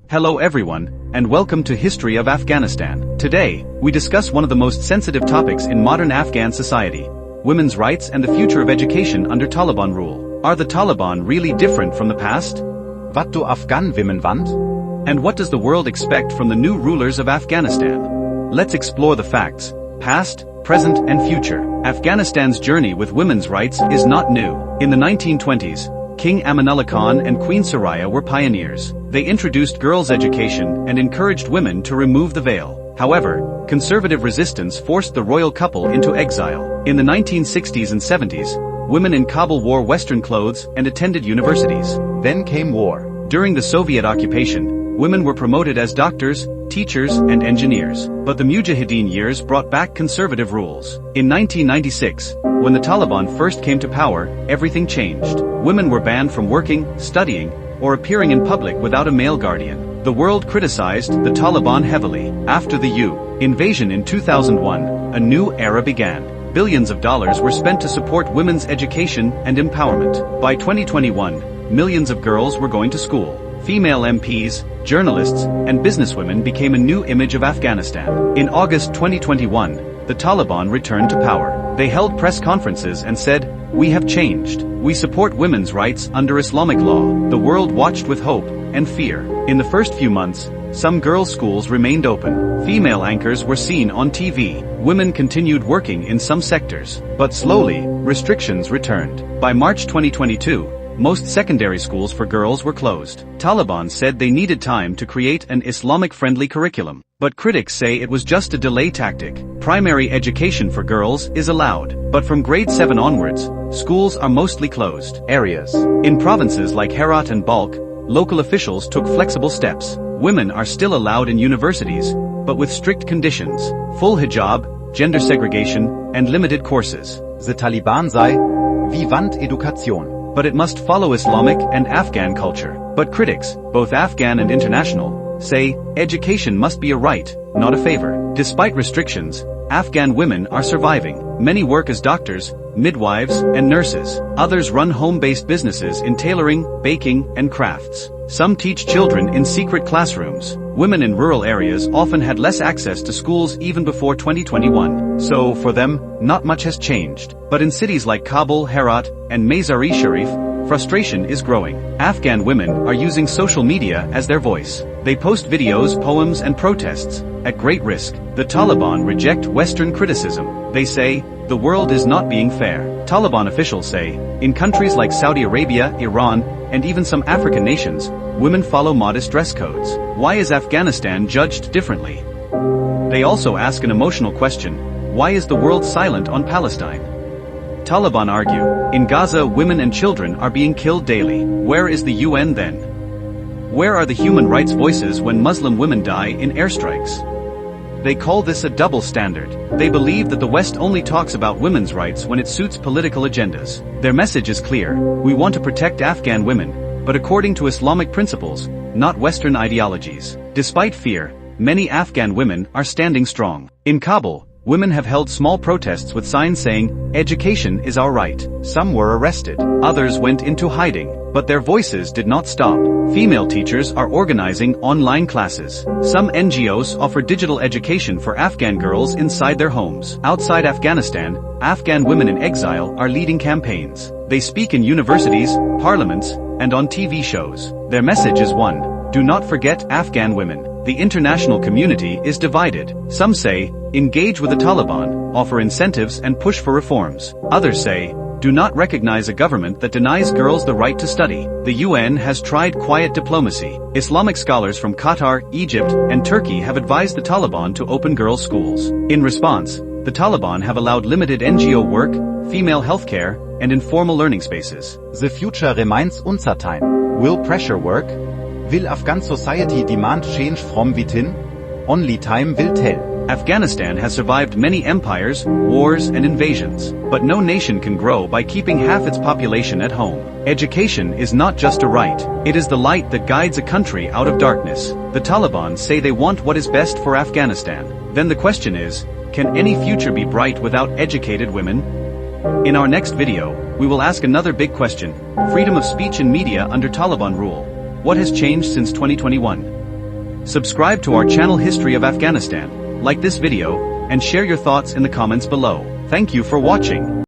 Hello everyone, and welcome to History of Afghanistan. Today, we discuss one of the most sensitive topics in modern Afghan society: women's rights and the future of education under Taliban rule. Are the Taliban really different from the past? Wat do Afghan women want? And what does the world expect from the new rulers of Afghanistan? Let's explore the facts, past, present, and future. Afghanistan's journey with women's rights is not new. In the 1920s, King Amanullah Khan and Queen Soraya were pioneers. They introduced girls' education and encouraged women to remove the veil. However, conservative resistance forced the royal couple into exile. In the 1960s and 70s, women in Kabul wore Western clothes and attended universities. Then came war. During the Soviet occupation, women were promoted as doctors, teachers, and engineers. But the Mujahideen years brought back conservative rules. In 1996, when the Taliban first came to power, everything changed. Women were banned from working, studying, or appearing in public without a male guardian. The world criticized the Taliban heavily. After the U.S. invasion in 2001, a new era began. Billions of dollars were spent to support women's education and empowerment. By 2021, millions of girls were going to school. Female MPs, journalists, and businesswomen became a new image of Afghanistan. In August 2021, the Taliban returned to power. They held press conferences and said, "We have changed. We support women's rights under Islamic law." The world watched with hope and fear. In the first few months, some girls' schools remained open. Female anchors were seen on TV. Women continued working in some sectors. But slowly, restrictions returned. By March 2022, most secondary schools for girls were closed. Taliban said they needed time to create an Islamic-friendly curriculum. But critics say it was just a delay tactic. Primary education for girls is allowed. But from grade 7 onwards, schools are mostly closed. Areas. In provinces like Herat and Balkh, local officials took flexible steps. Women are still allowed in universities, but with strict conditions: full hijab, gender segregation, and limited courses. The Taliban sei, wie want Education. But it must follow Islamic and Afghan culture. But critics, both Afghan and international, say education must be a right, not a favor. Despite restrictions, Afghan women are surviving. Many work as doctors, midwives, and nurses. Others run home-based businesses in tailoring, baking, and crafts. Some teach children in secret classrooms. Women in rural areas often had less access to schools even before 2021. So, for them, not much has changed. But in cities like Kabul, Herat, and Mazar-e Sharif, frustration is growing. Afghan women are using social media as their voice. They post videos, poems, and protests, at great risk. The Taliban reject Western criticism. They say, the world is not being fair. Taliban officials say, in countries like Saudi Arabia, Iran, and even some African nations, women follow modest dress codes. Why is Afghanistan judged differently? They also ask an emotional question: why is the world silent on Palestine? Taliban argue, in Gaza women and children are being killed daily. Where is the UN then? Where are the human rights voices when Muslim women die in airstrikes? They call this a double standard. They believe that the West only talks about women's rights when it suits political agendas. Their message is clear: we want to protect Afghan women, but according to Islamic principles, not Western ideologies. Despite fear, many Afghan women are standing strong. In Kabul, women have held small protests with signs saying, education is our right. Some were arrested. Others went into hiding. But their voices did not stop. Female teachers are organizing online classes. Some NGOs offer digital education for Afghan girls inside their homes. Outside Afghanistan, Afghan women in exile are leading campaigns. They speak in universities, parliaments, and on TV shows. Their message is one: do not forget Afghan women. The international community is divided. Some say, engage with the Taliban, offer incentives and push for reforms. Others say, do not recognize a government that denies girls the right to study. The UN has tried quiet diplomacy. Islamic scholars from Qatar, Egypt, and Turkey have advised the Taliban to open girls' schools. In response, the Taliban have allowed limited NGO work, female healthcare, and informal learning spaces. The future remains uncertain. Will pressure work? Will Afghan society demand change from within? Only time will tell. Afghanistan has survived many empires, wars, and invasions. But no nation can grow by keeping half its population at home. Education is not just a right. It is the light that guides a country out of darkness. The Taliban say they want what is best for Afghanistan. Then the question is, can any future be bright without educated women? In our next video, we will ask another big question: freedom of speech and media under Taliban rule. What has changed since 2021? Subscribe to our channel History of Afghanistan, like this video, and share your thoughts in the comments below. Thank you for watching.